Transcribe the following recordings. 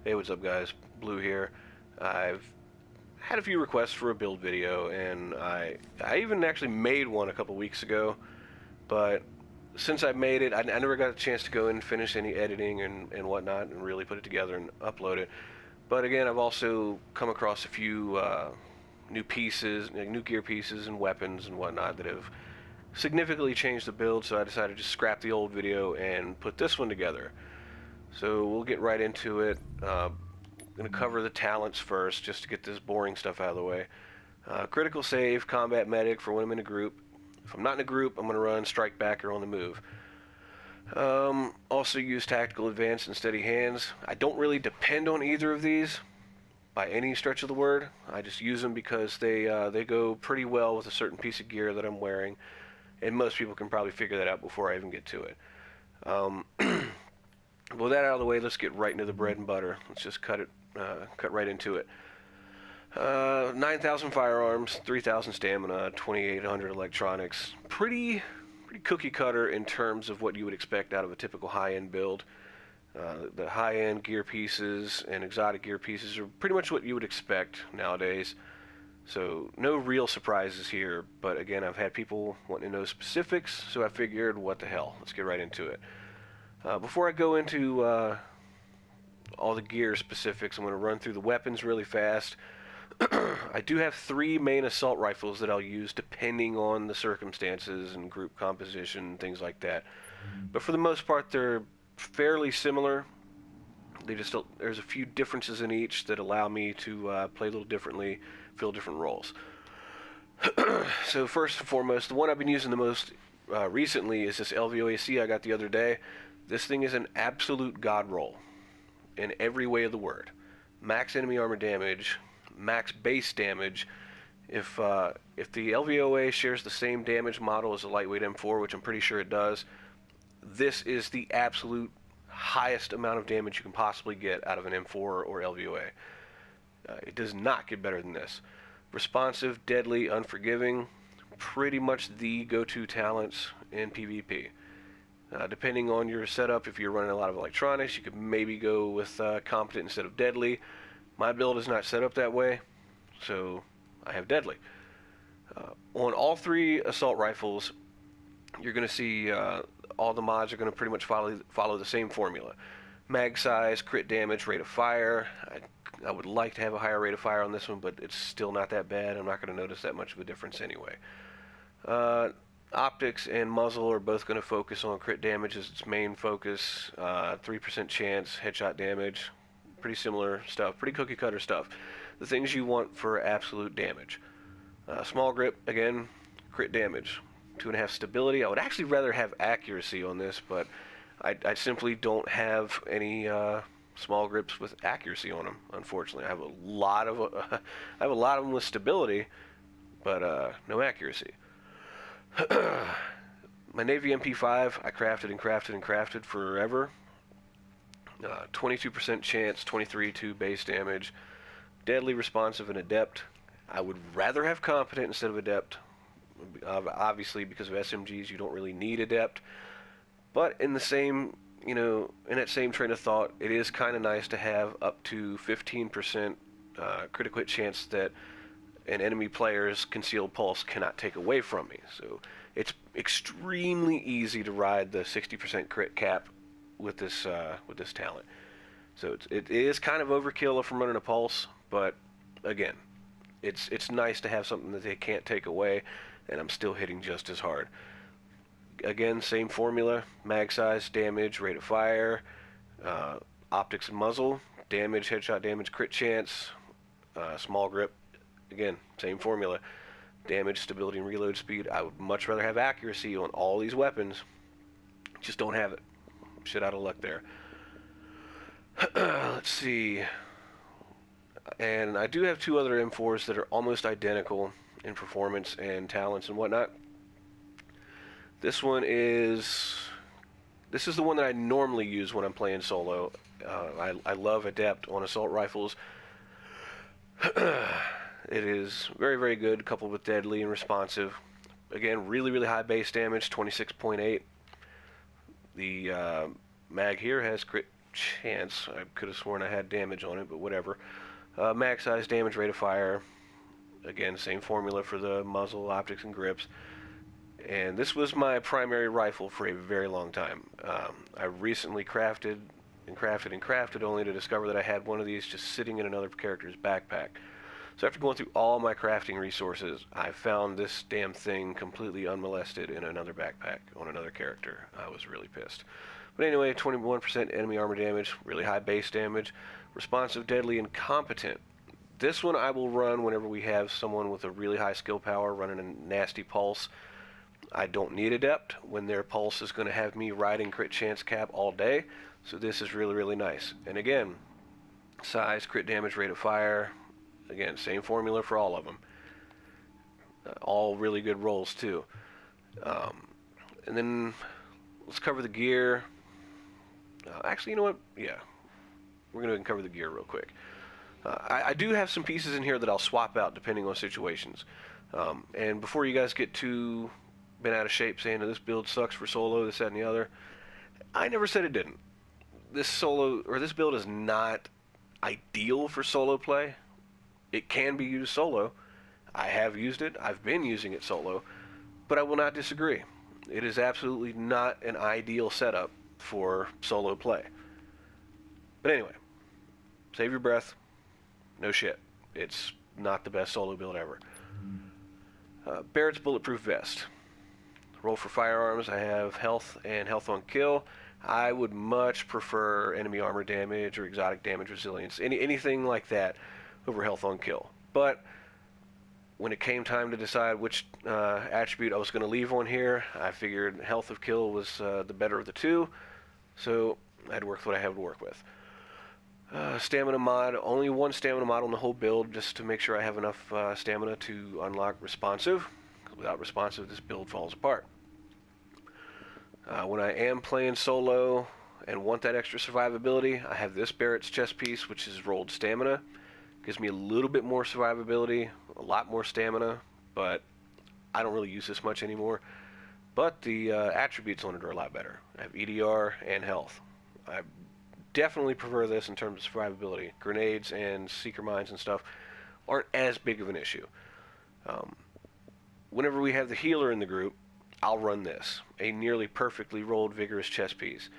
Hey, what's up guys? Blue here. I've had a few requests for a build video, and I even actually made one a couple weeks ago, but since I made it, I never got a chance to go in and finish any editing and whatnot and really put it together and upload it. But again, I've also come across a few new pieces, new gear pieces and weapons and whatnot that have significantly changed the build, so I decided to scrap the old video and put this one together. So we'll get right into it. I'm going to cover the talents first, just to get this boring stuff out of the way. Critical save, combat medic for when I'm in a group. If I'm not in a group, I'm going to run strike back or on the move. Also use tactical advance and steady hands. I don't really depend on either of these by any stretch of the word. I just use them because they go pretty well with a certain piece of gear that I'm wearing, and most people can probably figure that out before I even get to it. With that out of the way, let's get right into the bread and butter. Let's just cut right into it. 9,000 firearms, 3,000 stamina, 2,800 electronics. Pretty cookie cutter in terms of what you would expect out of a typical high-end build. The high-end gear pieces and exotic gear pieces are pretty much what you would expect nowadays. So no real surprises here, but again, I've had people wanting to know specifics, so I figured, what the hell, let's get right into it. Before I go into all the gear specifics, I'm going to run through the weapons really fast. I do have 3 main assault rifles that I'll use depending on the circumstances and group composition, things like that. But for the most part, they're fairly similar. There's a few differences in each that allow me to play a little differently, fill different roles. So first and foremost, the one I've been using the most recently is this LVOA-C I got the other day. This thing is an absolute god roll in every way of the word. Max enemy armor damage, max base damage. If the LVOA shares the same damage model as the lightweight M4, which I'm pretty sure it does, this is the absolute highest amount of damage you can possibly get out of an M4 or LVOA. It does not get better than this. Responsive, deadly, unforgiving, pretty much the go-to talents in PvP. Depending on your setup, if you're running a lot of electronics, you could maybe go with competent instead of deadly. My build is not set up that way, so I have deadly. On all 3 assault rifles, you're going to see all the mods are going to pretty much follow the same formula. Mag size, crit damage, rate of fire. I would like to have a higher rate of fire on this one, but it's still not that bad. I'm not going to notice that much of a difference anyway. Optics and muzzle are both going to focus on crit damage as its main focus. 3% chance, headshot damage. Pretty similar stuff, pretty cookie cutter stuff. The things you want for absolute damage. Small grip, again, crit damage. 2.5 stability. I would actually rather have accuracy on this, but I simply don't have any small grips with accuracy on them. Unfortunately, I have a lot of them with stability, but no accuracy. My Navy MP5, I crafted forever. 22% chance, 23-2 base damage, deadly, responsive, and adept. I would rather have competent instead of adept. Obviously, because of SMGs, you don't really need adept. But in the same, in that same train of thought, it is kind of nice to have up to 15% critical hit chance that an enemy player's concealed pulse cannot take away from me. So it's extremely easy to ride the 60% crit cap with this talent. So it is kind of overkill if I'm running a pulse, but again, it's nice to have something that they can't take away, and I'm still hitting just as hard. Again, same formula: mag size, damage, rate of fire, optics and muzzle, damage, headshot damage, crit chance, small grip. Again, same formula: damage, stability, and reload speed. I would much rather have accuracy on all these weapons. Just don't have it. Shit out of luck there. Let's see. And I do have 2 other M4s that are almost identical in performance and talents and whatnot. This is the one that I normally use when I'm playing solo. I love adept on assault rifles. It is very, very good, coupled with deadly and responsive. Again, really high base damage, 26.8. The mag here has crit chance. I could have sworn I had damage on it, but whatever. Max size, damage, rate of fire. Again, same formula for the muzzle, optics, and grips. And this was my primary rifle for a very long time. I recently crafted and crafted and crafted only to discover that I had one of these just sitting in another character's backpack. So after going through all my crafting resources, I found this damn thing completely unmolested in another backpack on another character. I was really pissed. But anyway, 21% enemy armor damage, really high base damage, responsive, deadly, and competent. This one I will run whenever we have someone with a really high skill power running a nasty pulse. I don't need adept when their pulse is going to have me riding crit chance cap all day, so this is really, really nice. And again, size, crit damage, rate of fire, again, same formula for all of them. All really good rolls too. And then let's cover the gear. Actually, you know what? Yeah, we're going to cover the gear real quick. I do have some pieces in here that I'll swap out depending on situations. And before you guys get too bent out of shape saying that this build sucks for solo, this, that, and the other, I never said it didn't. This build is not ideal for solo play. It can be used solo. I have used it. I've been using it solo, but I will not disagree. It is absolutely not an ideal setup for solo play. But anyway, save your breath. No shit. It's not the best solo build ever. Barrett's Bulletproof Vest. Roll for firearms. I have health and health on kill. I would much prefer enemy armor damage or exotic damage resilience, anything like that over health on kill. But when it came time to decide which attribute I was going to leave on here, I figured health of kill was the better of the two, so I had to work with what I had to work with. Stamina mod, only one stamina mod on the whole build, just to make sure I have enough stamina to unlock responsive. Without responsive, this build falls apart. When I am playing solo and want that extra survivability, I have this Barrett's chest piece, which is rolled stamina. Gives me a little bit more survivability, a lot more stamina, but I don't really use this much anymore. But the attributes on it are a lot better. I have EDR and health. I definitely prefer this in terms of survivability. Grenades and seeker mines and stuff aren't as big of an issue. Whenever we have the healer in the group, I'll run this. A nearly perfectly rolled vigorous chest piece.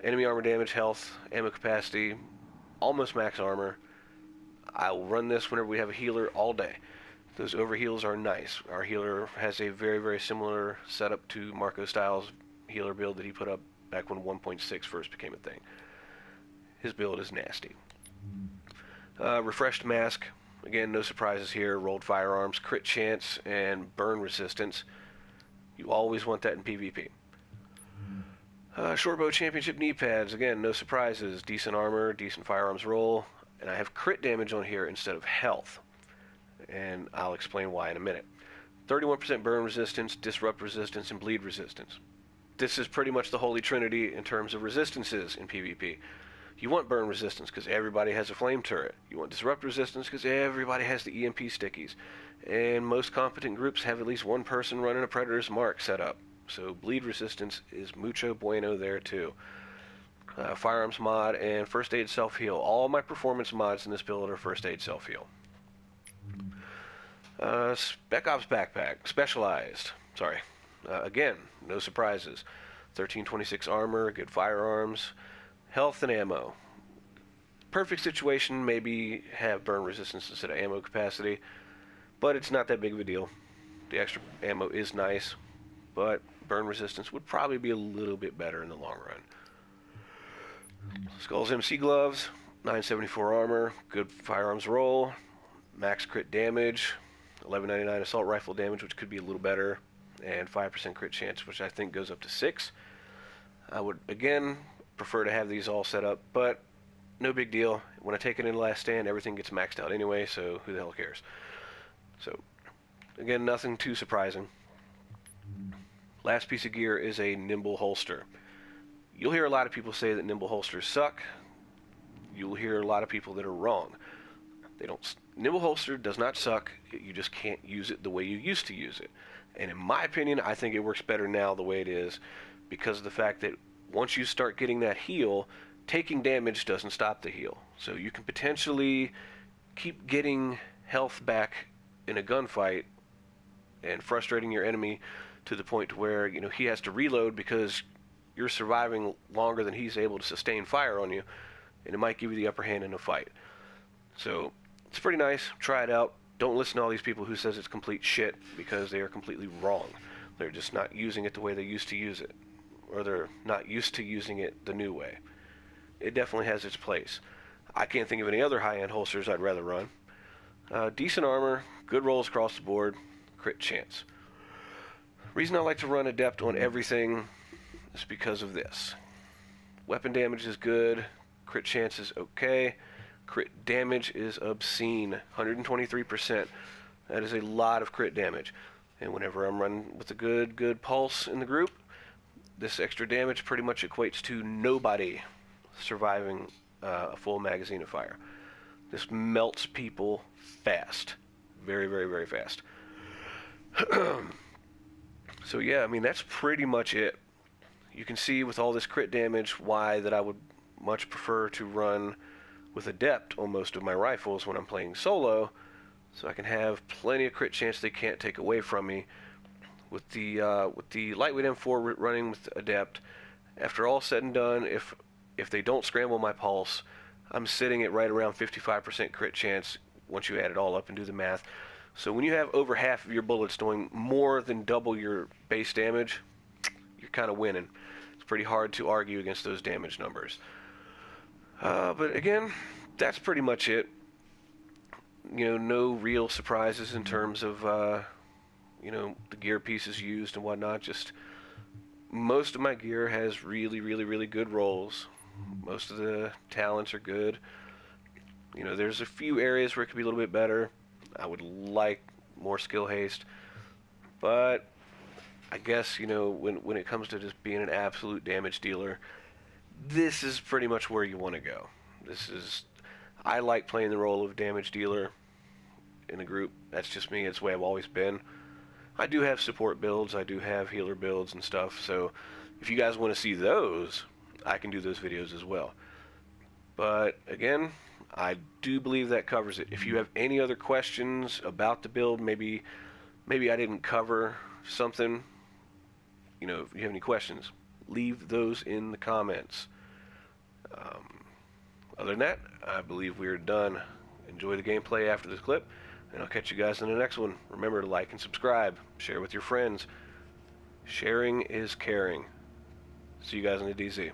Enemy armor damage, health, ammo capacity, almost max armor. I'll run this whenever we have a healer all day. Those overheals are nice. Our healer has a very, very similar setup to Marco Styles' healer build that he put up back when 1.6 first became a thing. His build is nasty. Refreshed mask. Again, no surprises here. Rolled firearms, crit chance, and burn resistance. You always want that in PvP. Shortbow championship knee pads. Again, no surprises. Decent armor, decent firearms roll. And I have crit damage on here instead of health. And I'll explain why in a minute. 31% burn resistance, disrupt resistance, and bleed resistance. This is pretty much the holy trinity in terms of resistances in PvP. You want burn resistance because everybody has a flame turret. You want disrupt resistance because everybody has the EMP stickies. And most competent groups have at least one person running a Predator's Mark set up. So bleed resistance is mucho bueno there too. Firearms mod and first aid self-heal. All my performance mods in this build are first aid self-heal. Spec Ops backpack. Specialized. Sorry. Again, no surprises. 1326 armor, good firearms, health and ammo. Perfect situation, maybe have burn resistance instead of ammo capacity, but it's not that big of a deal. The extra ammo is nice, but burn resistance would probably be a little bit better in the long run. Skull's MC gloves, 974 armor, good firearms roll, max crit damage, 1199 assault rifle damage, which could be a little better, and 5% crit chance, which I think goes up to 6. I would, again, prefer to have these all set up, but no big deal. When I take it in last stand, everything gets maxed out anyway, so who the hell cares? So, again, nothing too surprising. Last piece of gear is a nimble holster. You'll hear a lot of people say that nimble holsters suck. You'll hear a lot of people that are wrong. They don't. Nimble holster does not suck. You just can't use it the way you used to use it. And in my opinion, I think it works better now the way it is, because of the fact that once you start getting that heal, taking damage doesn't stop the heal. So you can potentially keep getting health back in a gunfight and frustrating your enemy to the point where, you know, he has to reload because you're surviving longer than he's able to sustain fire on you, and it might give you the upper hand in a fight. So it's pretty nice. Try it out. Don't listen to all these people who says it's complete shit, because they are completely wrong. They're just not using it the way they used to use it, or they're not used to using it the new way. It definitely has its place. I can't think of any other high-end holsters I'd rather run. Decent armor, good rolls across the board, crit chance. Reason I like to run Adept on everything is because of this. Weapon damage is good, crit chance is okay, crit damage is obscene, 123%. That is a lot of crit damage. And whenever I'm running with a good pulse in the group, this extra damage pretty much equates to nobody surviving a full magazine of fire. This melts people fast. Very, very, very fast. So yeah, I mean, that's pretty much it. You can see with all this crit damage why that I would much prefer to run with Adept on most of my rifles when I'm playing solo, so I can have plenty of crit chance they can't take away from me. With the lightweight M4 running with Adept, after all said and done, if they don't scramble my pulse, I'm sitting at right around 55% crit chance once you add it all up and do the math. So when you have over half of your bullets doing more than double your base damage, you're kind of winning. It's pretty hard to argue against those damage numbers. But again, that's pretty much it. You know, no real surprises in terms of, you know, the gear pieces used and whatnot. Just most of my gear has really, really, really good rolls. Most of the talents are good. You know, there's a few areas where it could be a little bit better. I would like more skill haste, but I guess, you know, when it comes to just being an absolute damage dealer, this is pretty much where you want to go. I like playing the role of damage dealer in a group. That's just me. It's the way I've always been. I do have support builds. I do have healer builds and stuff. So if you guys want to see those, I can do those videos as well. But again, I do believe that covers it. If you have any other questions about the build, maybe I didn't cover something, you know, if you have any questions, leave those in the comments. Other than that, I believe we are done. Enjoy the gameplay after this clip, and I'll catch you guys in the next one. Remember to like and subscribe. Share with your friends. Sharing is caring. See you guys in the DZ.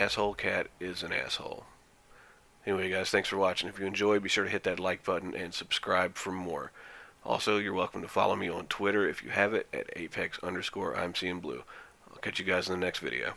asshole cat is an asshole. Anyway, guys, thanks for watching. If you enjoyed, be sure to hit that like button and subscribe for more. Also, you're welcome to follow me on Twitter if you have it at apex_imcnblu. I'll catch you guys in the next video.